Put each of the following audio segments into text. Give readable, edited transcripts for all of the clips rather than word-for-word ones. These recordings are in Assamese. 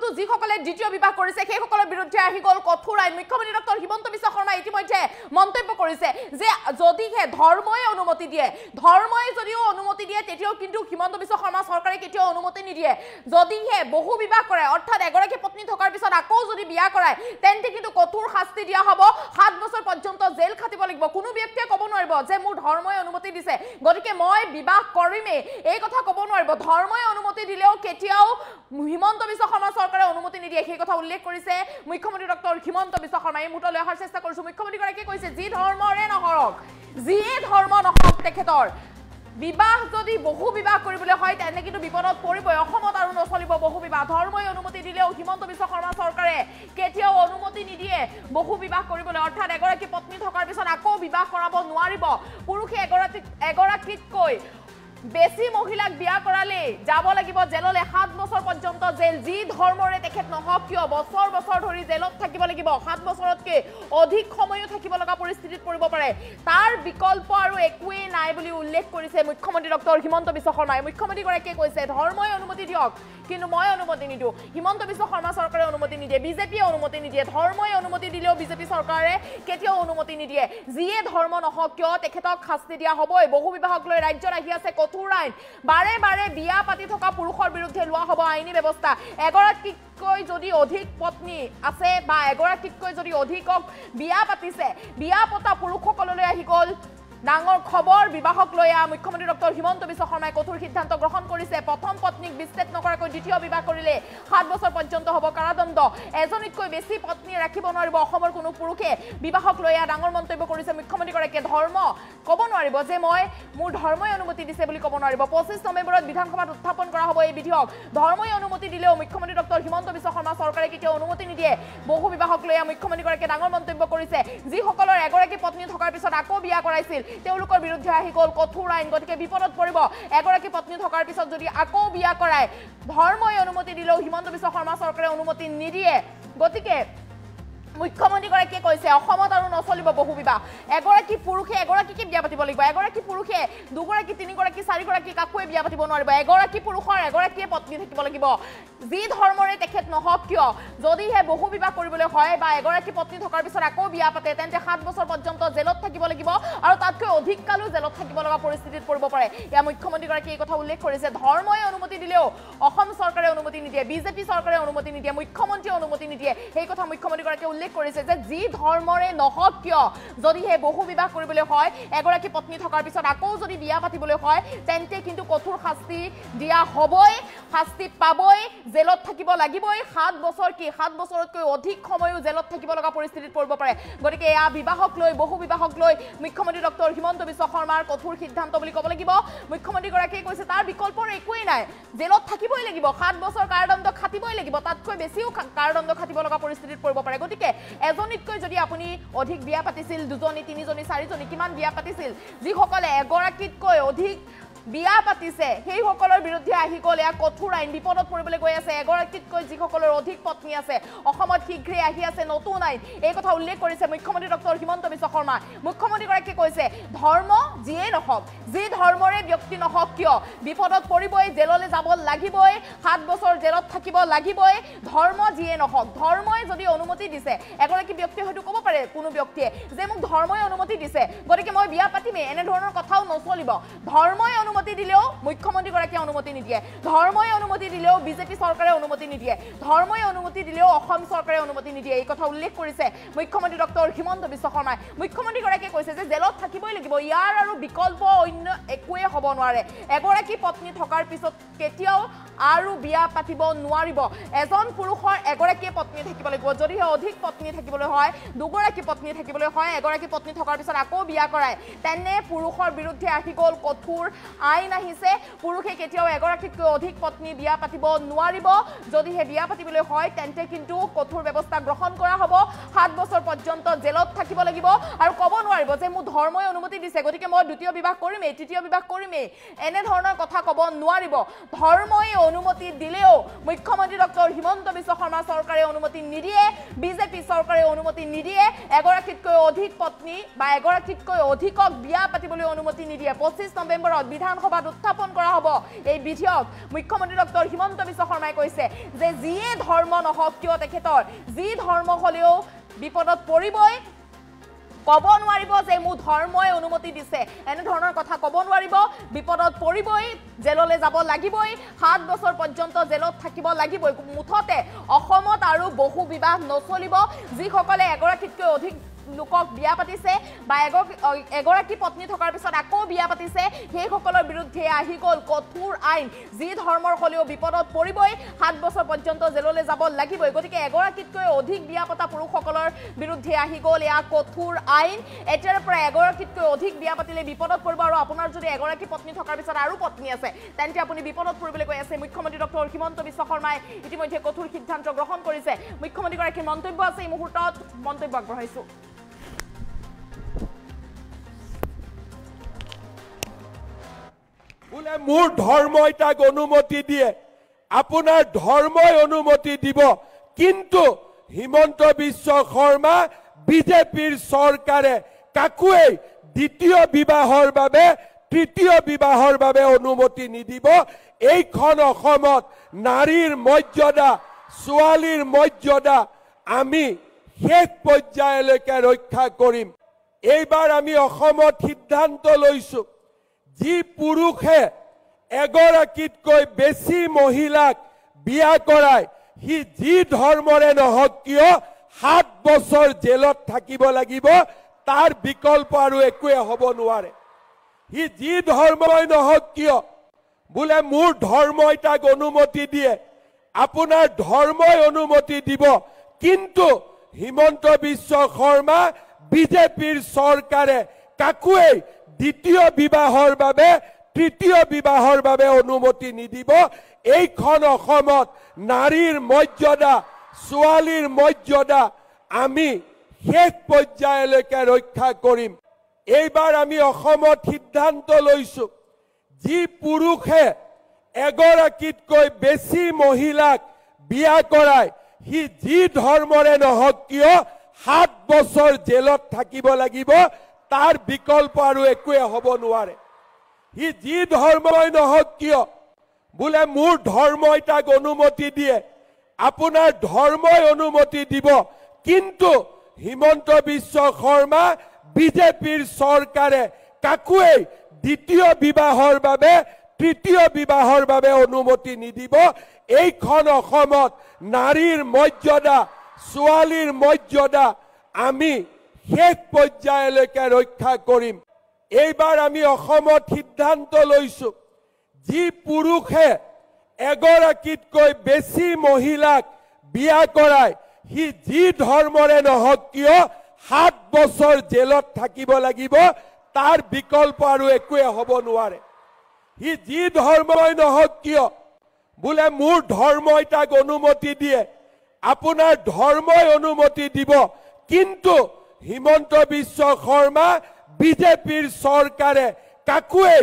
ফলতো যিসকলে দ্বিতীয় বিবাহ কৰিছে সেইসকলৰ বিৰুদ্ধে আহি গ'ল কঠোৰ আইন মুখ্যমন্ত্ৰী ডক্টৰ হিমন্ত বিশ্ব শৰ্মা ইতিমধ্যে মন্তব্য কৰিছে যে যদিহে ধৰ্মই অনুমতি দিয়ে ধৰ্মই যদিও অনুমতি দিয়ে তেতিয়াও কিন্তু হিমন্ত বিশ্ব শৰ্মা চৰকাৰে কেতিয়াও অনুমতি নিদিয়ে যদিহে বহু বিবাহ কৰে অৰ্থাৎ এগৰাকী পত্নী থকাৰ পিছত আকৌ যদি বিয়া কৰায় তেন্তে কিন্তু কঠোৰ শাস্তি দিয়া হ'ব 7 বছৰ পৰ্যন্ত জেল খাটিব লাগিব কোনো ব্যক্তিয়ে ক'ব নোৱাৰিব যে মোৰ ধৰ্মই অনুমতি দিছে গতিকে মই বিবাহ কৰিমে এই কথা ক'ব নোৱাৰিব ধৰ্মই অনুমতি দিলেও কেতিয়াও হিমন্ত বিশ্ব শৰ্মা চৰকাৰে অনুমতি নিদিয়ে সেই কথা উল্লেখ কৰিছে মুখ্যমন্ত্ৰী ডক্টৰ হিমন্ত বিশ্ব শৰ্মা এই মুহূৰ্তলৈ অহাৰ চেষ্টা কৰিছো মুখ্যমন্ত্ৰীগৰাকীয়ে কৈছে যি ধৰ্মৰে নহওক যিয়ে ধৰ্ম নহওক তেখেতৰ বিবাহ যদি বহু বিবাহ কৰিবলৈ হয় তেনে কিন্তু বিপদত পৰিবই অসমত আৰু নচলিব বহু বিবাহ ধৰ্মই অনুমতি দিলেও হিমন্ত বিশ্ব শৰ্মা চৰকাৰে কেতিয়াও অনুমতি নিদিয়ে বহু বিবাহ কৰিবলৈ অৰ্থাৎ এগৰাকী পত্নী থকাৰ পিছত আকৌ বিবাহ কৰাব নোৱাৰিব পুৰুষে এগৰাকীতকৈ বেছি মহিলাক বিয়া কৰালে যাব লাগিব জেললৈ 7 বছৰ পৰ্যন্ত জেল যি ধৰ্মৰে তেখেত নহওক কিয় বছৰ বছৰ ধৰি জেলত থাকিব লাগিব 7 বছৰতকৈ অধিক সময়ো থাকিব লগা পৰিস্থিতিত পৰিব পাৰে তাৰ বিকল্প আৰু একোৱেই নাই বুলি উল্লেখ কৰিছে মুখ্যমন্ত্ৰী ডক্টৰ হিমন্ত বিশ্ব শৰ্মাই মুখ্যমন্ত্ৰীগৰাকীয়ে কৈছে ধৰ্মই অনুমতি দিয়ক কিন্তু মই অনুমতি নিদিওঁ হিমন্ত বিশ্ব শৰ্মা চৰকাৰে অনুমতি নিদিয়ে বিজেপিয়ে অনুমতি নিদিয়ে ধৰ্মই অনুমতি দিলেও বিজেপি চৰকাৰে কেতিয়াও অনুমতি নিদিয়ে যিয়ে ধৰ্ম নহওক কিয় তেখেতক শাস্তি দিয়া হ'বই বহু বিবাহক লৈ ৰাজ্যত আহি আছে কঠোৰ আইন বাৰে বাৰে বিয়া পাতি থকা পুৰুষৰ বিৰুদ্ধে লোৱা হ'ব আইনী ব্যৱস্থা এগৰাকীতকৈ যদি অধিক পত্নী আছে বা এগৰাকীতকৈ যদি অধিকক বিয়া পাতিছে বিয়া পতা পুৰুষসকললৈ আহি গ'ল ডাঙৰ খবৰ বিবাহক লৈ মুখ্যমন্ত্ৰী ডক্টৰ হিমন্ত বিশ্ব শৰ্মাই কঠোৰ সিদ্ধান্ত গ্ৰহণ কৰিছে প্ৰথম পত্নীক বিচ্ছেদ নকৰাকৈ দ্বিতীয় বিবাহ কৰিলে 7 বছৰ পৰ্যন্ত হ'ব কাৰাদণ্ড এজনীতকৈ বেছি পত্নী ৰাখিব নোৱাৰিব অসমৰ কোনো পুৰুষে বিবাহক লৈ ডাঙৰ মন্তব্য কৰিছে মুখ্যমন্ত্ৰীগৰাকীয়ে ধৰ্ম ক'ব নোৱাৰিব যে মই মোৰ ধৰ্মই অনুমতি দিছে বুলি ক'ব নোৱাৰিব 25 নৱেম্বৰত বিধানসভাত উত্থাপন কৰা হ'ব এই বিধেয়ক ধৰ্মই অনুমতি দিলেও মুখ্যমন্ত্ৰী ডক্টৰ হিমন্ত বিশ্ব শৰ্মা চৰকাৰে কেতিয়াও অনুমতি নিদিয়ে বহু বিবাহক লৈ মুখ্যমন্ত্ৰীগৰাকীয়ে ডাঙৰ মন্তব্য কৰিছে যিসকলৰ এগৰাকী পত্নী থকাৰ পিছত আকৌ বিয়া কৰাইছিল তেওঁলোকৰ বিৰুদ্ধে আহি গ'ল কঠোৰ আইন গতিকে বিপদত পৰিব এগৰাকী পত্নী থকাৰ পিছত যদি আকৌ বিয়া কৰায় ধৰ্মই অনুমতি দিলেও হিমন্ত বিশ্ব শৰ্মা চৰকাৰে অনুমতি নিদিয়ে গতিকে মুখ্যমন্ত্ৰীগৰাকীয়ে কৈছে অসমত আৰু নচলিব বহু বিবাহ এগৰাকী পুৰুষে এগৰাকীকে বিয়া পাতিব লাগিব এগৰাকী পুৰুষে দুগৰাকী তিনিগৰাকী চাৰিগৰাকী কাকোৱে বিয়া পাতিব নোৱাৰিব এগৰাকী পুৰুষৰ এগৰাকীয়ে পত্নী থাকিব লাগিব যি ধৰ্মৰে তেখেত নহওক কিয় যদিহে বহু বিবাহ কৰিবলৈ হয় বা এগৰাকী পত্নী থকাৰ পিছত আকৌ বিয়া পাতে তেন্তে 7 বছৰ পৰ্যন্ত জেলত থাকিব লাগিব আৰু তাতকৈ অধিক কালো জেলত থাকিব লগা পৰিস্থিতিত পৰিব পাৰে ইয়া মুখ্যমন্ত্ৰীগৰাকীয়ে এই কথা উল্লেখ কৰিছে ধৰ্মই অনুমতি দিলেও অসম চৰকাৰে অনুমতি নিদিয়ে বিজেপি চৰকাৰে অনুমতি নিদিয়ে মুখ্যমন্ত্ৰীয়ে অনুমতি নিদিয়ে সেই কথা মুখ্যমন্ত্ৰীগৰাকীয়ে উল্লেখ কৰিছে যে যি ধৰ্মৰে নহওক কিয় যদিহে বহু বিবাহ কৰিবলৈ হয় এগৰাকী পত্নী থকাৰ পিছত আকৌ যদি বিয়া পাতিবলৈ হয় তেন্তে কিন্তু কঠোৰ শাস্তি দিয়া হ'বই শাস্তি পাবই জেলত থাকিব লাগিবই 7 বছৰ কি 7 বছৰতকৈ অধিক সময়ও জেলত থাকিব লগা পৰিস্থিতিত পৰিব পাৰে গতিকে এয়া বিবাহক লৈ বহু বিবাহক লৈ মুখ্যমন্ত্ৰী ডক্টৰ হিমন্ত বিশ্ব শৰ্মাৰ কঠোৰ সিদ্ধান্ত বুলি ক'ব লাগিব মুখ্যমন্ত্ৰীগৰাকীয়ে কৈছে তাৰ বিকল্পৰ একোৱেই নাই জেলত থাকিবই লাগিব 7 বছৰ কাৰাদণ্ড খাটিবই লাগিব তাতকৈ বেছিও কাৰাদণ্ড খাটিব লগা পৰিস্থিতিত পৰিব পাৰে গতিকে এজনীতকৈ যদি আপুনি অধিক বিয়া পাতিছিল দুজনী তিনিজনী চাৰিজনী কিমান বিয়া পাতিছিল যিসকলে এগৰাকীতকৈ অধিক বিয়া পাতিছে সেইসকলৰ বিৰুদ্ধে আহি গ'ল এয়া কঠোৰ আইন বিপদত পৰিবলৈ গৈ আছে এগৰাকীতকৈ যিসকলৰ অধিক পত্নী আছে অসমত শীঘ্ৰেই আহি আছে নতুন আইন এই কথা উল্লেখ কৰিছে মুখ্যমন্ত্ৰী ডক্টৰ হিমন্ত বিশ্ব শৰ্মা মুখ্যমন্ত্ৰীগৰাকীয়ে কৈছে ধৰ্ম যিয়ে নহওক যি ধৰ্মৰে ব্যক্তি নহওক কিয় বিপদত পৰিবই জেললৈ যাব লাগিবই 7 বছৰ জেলত থাকিব লাগিবই ধৰ্ম যিয়ে নহওক ধৰ্মই যদি অনুমতি দিছে এগৰাকী ব্যক্তিয়ে হয়তো ক'ব পাৰে কোনো ব্যক্তিয়ে যে মোক ধৰ্মই অনুমতি দিছে গতিকে মই বিয়া পাতিমেই এনেধৰণৰ কথাও নচলিব ধৰ্মই অনুমতি দিলেও মুখ্যমন্ত্ৰীগৰাকীয়ে অনুমতি নিদিয়ে ধৰ্মই অনুমতি দিলেও বিজেপি চৰকাৰে অনুমতি নিদিয়ে ধৰ্মই অনুমতি দিলেও অসম চৰকাৰে অনুমতি নিদিয়ে এই কথা উল্লেখ কৰিছে মুখ্যমন্ত্ৰী ডক্টৰ হিমন্ত বিশ্ব শৰ্মাই মুখ্যমন্ত্ৰীগৰাকীয়ে কৈছে যে জেলত থাকিবই লাগিব ইয়াৰ আৰু বিকল্প অন্য একোৱে হ'ব নোৱাৰে এগৰাকী পত্নী থকাৰ পিছত কেতিয়াও আৰু বিয়া পাতিব নোৱাৰিব এজন পুৰুষৰ এগৰাকীয়ে পত্নী থাকিব লাগিব যদিহে অধিক পত্নী থাকিবলৈ হয় দুগৰাকী পত্নী থাকিবলৈ হয় এগৰাকী পত্নী থকাৰ পিছত আকৌ বিয়া কৰায় তেনে পুৰুষৰ বিৰুদ্ধে আহি গ'ল কঠোৰ আইন আহিছে পুৰুষে কেতিয়াও এগৰাকীতকৈ অধিক পত্নী বিয়া পাতিব নোৱাৰিব যদিহে বিয়া পাতিবলৈ হয় তেন্তে কিন্তু কঠোৰ ব্যৱস্থা গ্ৰহণ কৰা হ'ব 7 বছৰ পৰ্যন্ত জেলত থাকিব লাগিব আৰু ক'ব নোৱাৰিব যে মোৰ ধৰ্মই অনুমতি দিছে গতিকে মই দ্বিতীয় বিবাহ কৰিমেই তৃতীয় বিবাহ কৰিমেই এনে ধৰণৰ কথা ক'ব নোৱাৰিব ধৰ্মই অনুমতি দিলেও মুখ্যমন্ত্ৰী ডক্টৰ হিমন্ত বিশ্ব শৰ্মা চৰকাৰে অনুমতি নিদিয়ে বিজেপি চৰকাৰে অনুমতি নিদিয়ে এগৰাকীতকৈ অধিক পত্নী বা এগৰাকীতকৈ অধিকক বিয়া পাতিবলৈ অনুমতি নিদিয়ে 25 নৱেম্বৰত বিধান বিধানসভাত উত্থাপন কৰা হ'ব এই বিধেয়ক মুখ্যমন্ত্ৰী ডক্টৰ হিমন্ত বিশ্ব শৰ্মাই কৈছে যে যিয়ে ধৰ্ম নহওক কিয় তেখেতৰ যি ধৰ্ম হলেও বিপদত পৰিবই কব নোৱাৰিব যে মোৰ ধৰ্মই অনুমতি দিছে এনে ধৰণৰ কথা কব নোৱাৰিব বিপদত পৰিবই জেললৈ যাব লাগিবই 7 বছৰ পৰ্যন্ত জেলত থাকিব লাগিবই মুঠতে অসমত আৰু বহু বিবাহ নচলিব যিসকলে এগৰাকীতকৈ অধিক লোকক বিয়া পাতিছে বা এগৰাকী পত্নী থকাৰ পিছত আকৌ বিয়া পাতিছে সেইসকলৰ বিৰুদ্ধে আহি গ'ল কঠোৰ আইন যি ধৰ্মৰ হলেও বিপদত পৰিবই 7 বছৰ পৰ্যন্ত জেললৈ যাব লাগিবই গতিকে এগৰাকীতকৈ অধিক বিয়া পতা পুৰুষসকলৰ বিৰুদ্ধে আহি গ'ল এয়া কঠোৰ আইন এতিয়াৰ পৰা এগৰাকীতকৈ অধিক বিয়া পাতিলে বিপদত পৰিব আৰু আপোনাৰ যদি এগৰাকী পত্নী থকাৰ পিছত আৰু পত্নী আছে তেন্তে আপুনি বিপদত পৰিবলৈ কৈ আছে মুখ্যমন্ত্ৰী ডক্টৰ হিমন্ত বিশ্ব শৰ্মাই ইতিমধ্যে কঠোৰ সিদ্ধান্ত গ্ৰহণ কৰিছে মুখ্যমন্ত্ৰীগৰাকীৰ মন্তব্য আছে এই মুহূৰ্তত মন্তব্য আগবঢ়াইছো বোলে মোৰ ধৰ্মই তাক অনুমতি দিয়ে আপোনাৰ ধৰ্মই অনুমতি দিব কিন্তু হিমন্ত বিশ্ব শৰ্মা বিজেপিৰ চৰকাৰে কাকুৱে দ্বিতীয় বিবাহৰ বাবে তৃতীয় বিবাহৰ বাবে অনুমতি নিদিব এইখন অসমত নাৰীৰ মৰ্যাদা ছোৱালীৰ মৰ্যাদা আমি শেষ পৰ্যায়লৈকে ৰক্ষা কৰিম এইবাৰ আমি অসমত সিদ্ধান্ত লৈছো যি পুৰুষে এগৰাকীতকৈ বেছি মহিলাক বিয়া কৰায় সি যি ধৰ্মৰে নহওক কিয় 7 বছৰ জেলত থাকিব লাগিব তাৰ বিকল্প আৰু একোৱে হ'ব নোৱাৰে সি যি ধৰ্মই নহওক কিয় বোলে মোৰ ধৰ্মই তাক অনুমতি দিয়ে আপোনাৰ ধৰ্মই অনুমতি দিব কিন্তু হিমন্ত বিশ্ব শৰ্মা বিজেপিৰ চৰকাৰে কাকুৱে দ্বিতীয় বিবাহৰ বাবে তৃতীয় বিবাহৰ বাবে অনুমতি নিদিব এইখন অসমত নাৰীৰ মৰ্যাদা ছোৱালীৰ মৰ্যাদা আমি শেষ পৰ্যায়লৈকে ৰক্ষা কৰিম এইবাৰ আমি অসমত সিদ্ধান্ত লৈছো যি পুৰুষে এগৰাকীতকৈ বেছি মহিলাক বিয়া কৰায় সি যি ধৰ্মৰে নহওক কিয় 7 বছৰ জেলত থাকিব লাগিব তাৰ বিকল্প আৰু একোৱে হ'ব নোৱাৰে সি যি ধৰ্মই নহওক কিয় বোলে মোৰ ধৰ্মই তাক অনুমতি দিয়ে আপোনাৰ ধৰ্মই অনুমতি দিব কিন্তু হিমন্ত বিশ্ব শৰ্মা বিজেপিৰ চৰকাৰে কাকুৱে দ্বিতীয় বিবাহৰ বাবে তৃতীয় বিবাহৰ বাবে অনুমতি নিদিব এইখন অসমত নাৰীৰ মৰ্যাদা ছোৱালীৰ মৰ্যাদা আমি শেষ পৰ্যায়লৈকে ৰক্ষা কৰিম এইবাৰ আমি অসমত সিদ্ধান্ত লৈছো যি পুৰুষে এগৰাকীতকৈ বেছি মহিলাক বিয়া কৰায় সি যি ধৰ্মৰে নহওক কিয় 7 বছৰ জেলত থাকিব লাগিব তাৰ বিকল্প আৰু একোৱে হ'ব নোৱাৰে সি যি ধৰ্মই নহওক কিয় বোলে মোৰ ধৰ্মই তাক অনুমতি দিয়ে আপোনাৰ ধৰ্মই অনুমতি দিব কিন্তু হিমন্ত বিশ্ব শৰ্মা বিজেপিৰ চৰকাৰে কাকুৱে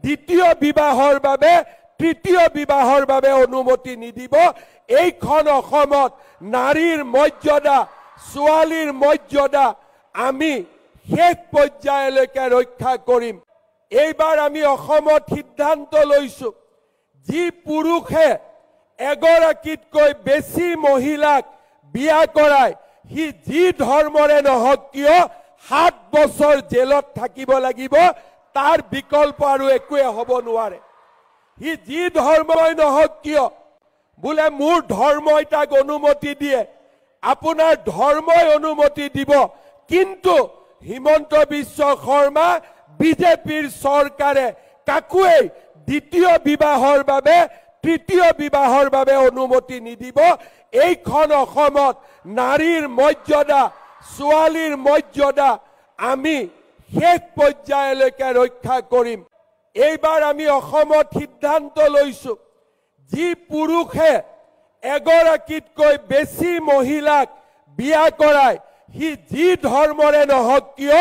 দ্বিতীয় বিবাহৰ বাবে তৃতীয় বিবাহৰ বাবে অনুমতি নিদিব এইখন অসমত নাৰীৰ মৰ্যাদা ছোৱালীৰ মৰ্যাদা আমি শেষ পৰ্যায়লৈকে ৰক্ষা কৰিম এইবাৰ আমি অসমত সিদ্ধান্ত লৈছো যি পুৰুষে এগৰাকীতকৈ বেছি মহিলাক বিয়া কৰায় সি যি ধৰ্মৰে নহওক কিয় 7 বছৰ জেলত থাকিব লাগিব তাৰ বিকল্প আৰু একোৱে হ'ব নোৱাৰে সি যি ধৰ্মই নহওক কিয় বোলে মোৰ ধৰ্মই তাক অনুমতি দিয়ে আপোনাৰ ধৰ্মই অনুমতি দিব কিন্তু হিমন্ত বিশ্ব শৰ্মা বিজেপিৰ চৰকাৰে কাকুৱে দ্বিতীয় বিবাহৰ বাবে তৃতীয় বিবাহৰ বাবে অনুমতি নিদিব এইখন অসমত নাৰীৰ মৰ্যাদা ছোৱালীৰ মৰ্যাদা আমি শেষ পৰ্যায়লৈকে ৰক্ষা কৰিম এইবাৰ আমি অসমত সিদ্ধান্ত লৈছো যি পুৰুষে এগৰাকীতকৈ বেছি মহিলাক বিয়া কৰায় সি যি ধৰ্মৰে নহওক কিয়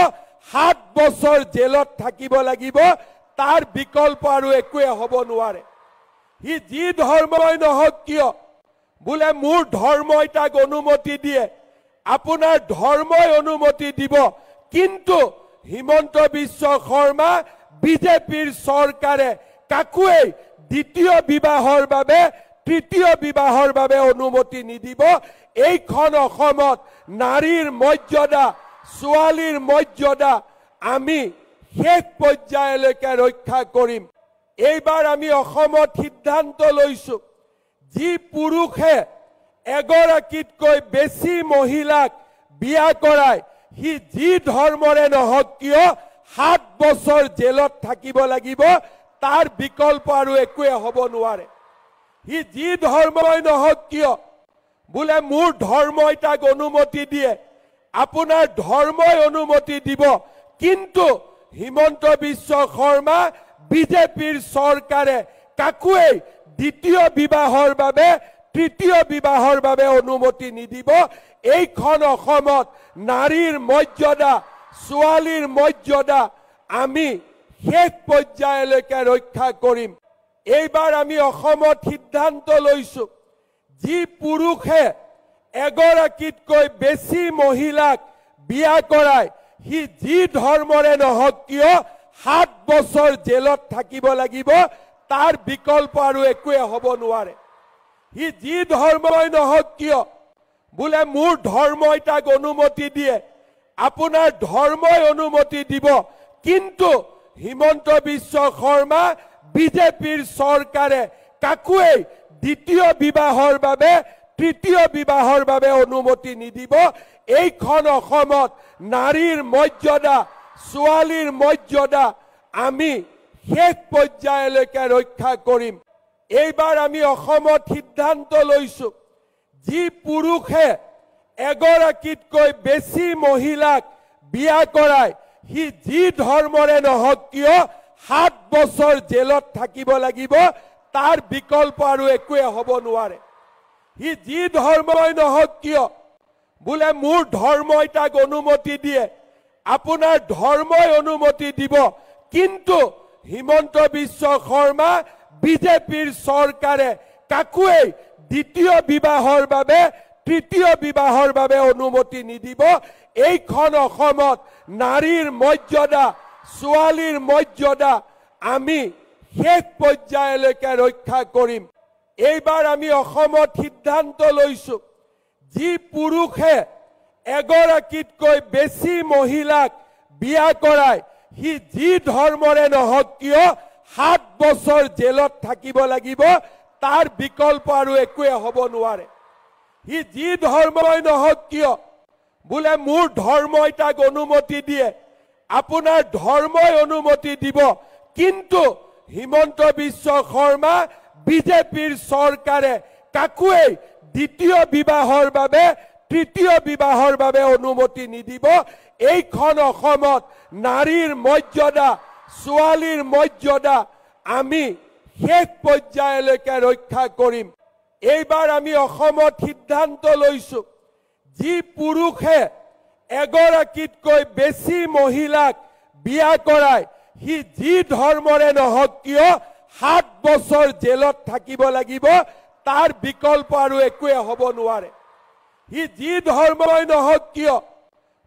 7 বছৰ জেলত থাকিব লাগিব তাৰ বিকল্প আৰু একোৱে হ'ব নোৱাৰে সি যি ধৰ্মই নহওক কিয় বোলে মোৰ ধৰ্মই তাক অনুমতি দিয়ে আপোনাৰ ধৰ্মই অনুমতি দিব কিন্তু হিমন্ত বিশ্ব শৰ্মা বিজেপিৰ চৰকাৰে কাকুৱেই দ্বিতীয় বিবাহৰ বাবে তৃতীয় বিবাহৰ বাবে অনুমতি নিদিব। এইখন অসমত নাৰীৰ মৰ্যাদা ছোৱালীৰ মৰ্যাদা আমি শেষ পৰ্যায়লৈকে ৰক্ষা কৰিম। এইবাৰ আমি অসমত সিদ্ধান্ত লৈছো যি পুৰুষে এগৰাকীতকৈ বেছি মহিলাক বিয়া কৰায় সি যি ধৰ্মৰে নহওক কিয় 7 বছৰ জেলত থাকিব লাগিব, তাৰ বিকল্প আৰু একোৱে হ'ব নোৱাৰে। সি যি ধৰ্মই নহওক কিয়, বোলে মোৰ ধৰ্মই তাক অনুমতি দিয়ে, আপোনাৰ ধৰ্মই অনুমতি দিব, কিন্তু হিমন্ত বিশ্ব শৰ্মা বিজেপিৰ চৰকাৰে কাকুৱেই দ্বিতীয় বিবাহৰ বাবে তৃতীয় বিবাহৰ বাবে অনুমতি নিদিব। এইখন অসমত নাৰীৰ মৰ্যাদা ছোৱালীৰ মৰ্যাদা আমি শেষ পৰ্যায়লৈকে ৰক্ষা কৰিম। এইবাৰ আমি অসমত সিদ্ধান্ত লৈছো যি পুৰুষে এগৰাকীতকৈ বেছি মহিলাক বিয়া কৰায় সি যি ধৰ্মৰে নহওক কিয় 7 বছৰ জেলত থাকিব লাগিব, তাৰ বিকল্প আৰু একোৱে হ'ব নোৱাৰে। সি যি ধৰ্মই নহওক কিয়, বোলে মোৰ ধৰ্মই তাক অনুমতি দিয়ে, আপোনাৰ ধৰ্মই অনুমতি দিব, কিন্তু হিমন্ত বিশ্ব শৰ্মা বিজেপিৰ চৰকাৰে কাকুৱেই দ্বিতীয় বিবাহৰ বাবে তৃতীয় বিবাহৰ বাবে অনুমতি নিদিব। এইখন অসমত নাৰীৰ মৰ্যাদা ছোৱালীৰ মৰ্যাদা আমি শেষ পৰ্যায়লৈকে ৰক্ষা কৰিম। এইবাৰ আমি অসমত সিদ্ধান্ত লৈছো যি পুৰুষে এগৰাকীতকৈ বেছি মহিলাক বিয়া কৰায় সি যি ধৰ্মৰে নহওক কিয় 7 বছৰ জেলত থাকিব লাগিব, তাৰ বিকল্প আৰু একোৱে হ'ব নোৱাৰে। সি যি ধৰ্মই নহওক কিয়, বোলে মোৰ ধৰ্মই তাক অনুমতি দিয়ে, আপোনাৰ ধৰ্মই অনুমতি দিব, কিন্তু হিমন্ত বিশ্ব শৰ্মা বিজেপিৰ চৰকাৰে কাকুৱেই দ্বিতীয় বিবাহৰ বাবে তৃতীয় বিবাহৰ বাবে অনুমতি নিদিব। এইখন অসমত নাৰীৰ মৰ্যাদা ছোৱালীৰ মৰ্যাদা আমি শেষ পৰ্যায়লৈকে ৰক্ষা কৰিম। এইবাৰ আমি অসমত সিদ্ধান্ত লৈছো যি পুৰুষে এগৰাকীতকৈ বেছি মহিলাক বিয়া কৰায় সি যি ধৰ্মৰে নহওক কিয় 7 বছৰ জেলত থাকিব লাগিব, তাৰ বিকল্প আৰু একোৱে হ'ব নোৱাৰে। সি যি ধৰ্মই নহওক কিয়, বোলে মোৰ ধৰ্মই তাক অনুমতি দিয়ে, আপোনাৰ ধৰ্মই অনুমতি দিব, কিন্তু হিমন্ত বিশ্ব শৰ্মা বিজেপিৰ চৰকাৰে কাকুৱেই দ্বিতীয় বিবাহৰ বাবে তৃতীয় বিবাহৰ বাবে অনুমতি নিদিব। এইখন অসমত নাৰীৰ মৰ্যাদা ছোৱালীৰ মৰ্যাদা আমি শেষ পৰ্যায়লৈকে ৰক্ষা কৰিম। এইবাৰ আমি অসমত সিদ্ধান্ত লৈছো যি পুৰুষে এগৰাকীতকৈ বেছি মহিলাক বিয়া কৰায় সি যি ধৰ্মৰে নহওক কিয় 7 বছৰ জেলত থাকিব লাগিব, তাৰ বিকল্প আৰু একোৱে হ'ব নোৱাৰে। সি যি ধৰ্মই নহওক কিয়,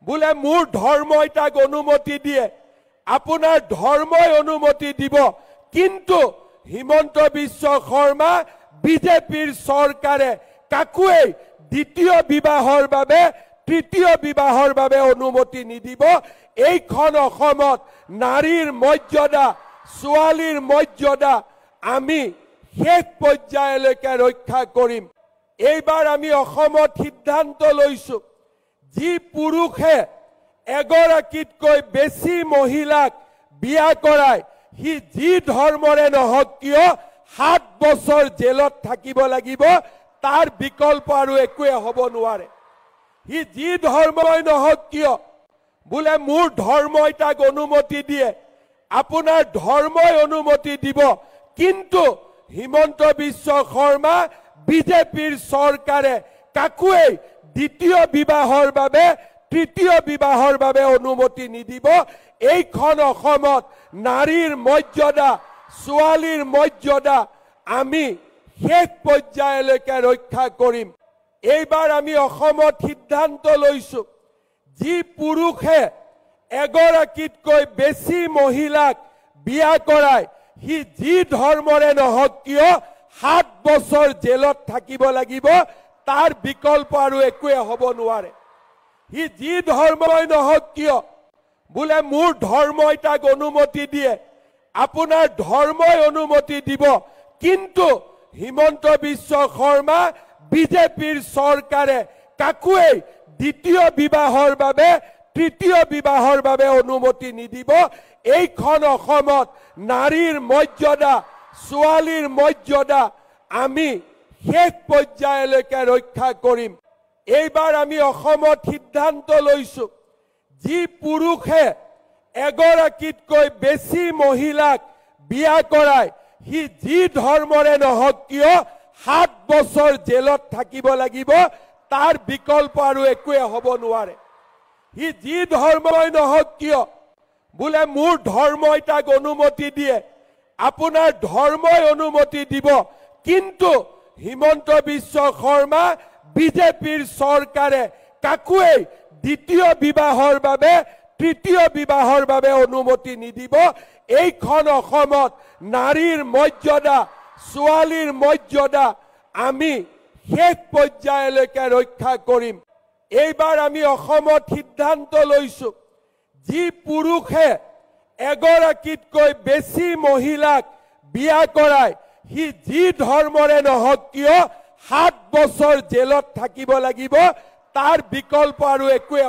বোলে মোৰ ধৰ্মই তাক অনুমতি দিয়ে, আপোনাৰ ধৰ্মই অনুমতি দিব, কিন্তু হিমন্ত বিশ্ব শৰ্মা বিজেপিৰ চৰকাৰে কাকুৱেই দ্বিতীয় বিবাহৰ বাবে তৃতীয় বিবাহৰ বাবে অনুমতি নিদিব। এইখন অসমত নাৰীৰ মৰ্যাদা ছোৱালীৰ মৰ্যাদা আমি শেষ পৰ্যায়লৈকে ৰক্ষা কৰিম। এইবাৰ আমি অসমত সিদ্ধান্ত লৈছো যি পুৰুষে এগৰাকীতকৈ বেছি মহিলাক বিয়া কৰায় সি যি ধৰ্মৰে নহওক কিয় 7 বছৰ জেলত থাকিব লাগিব, তাৰ বিকল্প আৰু একোৱে হ'ব নোৱাৰে। সি যি ধৰ্মই নহওক কিয়, বোলে মোৰ ধৰ্মই তাক অনুমতি দিয়ে, আপোনাৰ ধৰ্মই অনুমতি দিব, কিন্তু হিমন্ত বিশ্ব শৰ্মা বিজেপিৰ চৰকাৰে কাকুৱেই দ্বিতীয় বিবাহৰ বাবে তৃতীয় বিবাহৰ বাবে অনুমতি নিদিব। এইখন অসমত নাৰীৰ মৰ্যাদা ছোৱালীৰ মৰ্যাদা আমি শেষ পৰ্যায়লৈকে ৰক্ষা কৰিম। এইবাৰ আমি অসমত সিদ্ধান্ত লৈছো যি পুৰুষে এগৰাকীতকৈ বেছি মহিলাক বিয়া কৰাই সি যি ধৰ্মৰে নহওক কিয় 7 বছৰ জেলত থাকিব লাগিব তাৰ বিকল্প আৰু একোৱে হ'ব নোৱাৰে সি যি ধৰ্মই নহওক কিয় বোলে মোৰ ধৰ্মই তাক অনুমতি দিয়ে আপোনাৰ ধৰ্মই অনুমতি দিব কিন্তু হিমন্ত বিশ্ব শৰ্মা বিজেপিৰ চৰকাৰে কাকুৱে দ্বিতীয় বিবাহৰ বাবে তৃতীয় বিবাহৰ বাবে অনুমতি নিদিব এইখন অসমত নাৰীৰ মৰ্যাদা ছোৱালীৰ মৰ্যাদা আমি শেষ পৰ্যায়লৈকে ৰক্ষা কৰিম এইবাৰ আমি অসমত সিদ্ধান্ত লৈছো যি পুৰুষে এগৰাকীতকৈ বেছি মহিলাক বিয়া কৰায় সি যি ধৰ্মৰে নহওক কিয় 7 বছৰ জেলত থাকিব লাগিব তাৰ বিকল্প আৰু একোৱে হ'ব নোৱাৰে সি যি ধৰ্মই নহওক কিয় বোলে মোৰ ধৰ্মই তাক অনুমতি দিয়ে আপোনাৰ ধৰ্মই অনুমতি দিব কিন্তু হিমন্ত বিশ্ব শৰ্মা বিজেপিৰ চৰকাৰে কাকুৱে দ্বিতীয় বিবাহৰ বাবে তৃতীয় বিবাহৰ বাবে অনুমতি নিদিব এইখন অসমত নাৰীৰ মৰ্যাদা ছোৱালীৰ মৰ্যাদা আমি শেষ পৰ্যায়লৈকে ৰক্ষা কৰিম এইবাৰ আমি অসমত সিদ্ধান্ত লৈছো যি পুৰুষে এগৰাকীতকৈ বেছি মহিলাক বিয়া কৰায় সি যি ধৰ্মৰে নহওক কিয় 7 বছৰ জেলত থাকিব লাগিব তাৰ বিকল্প আৰু একোৱে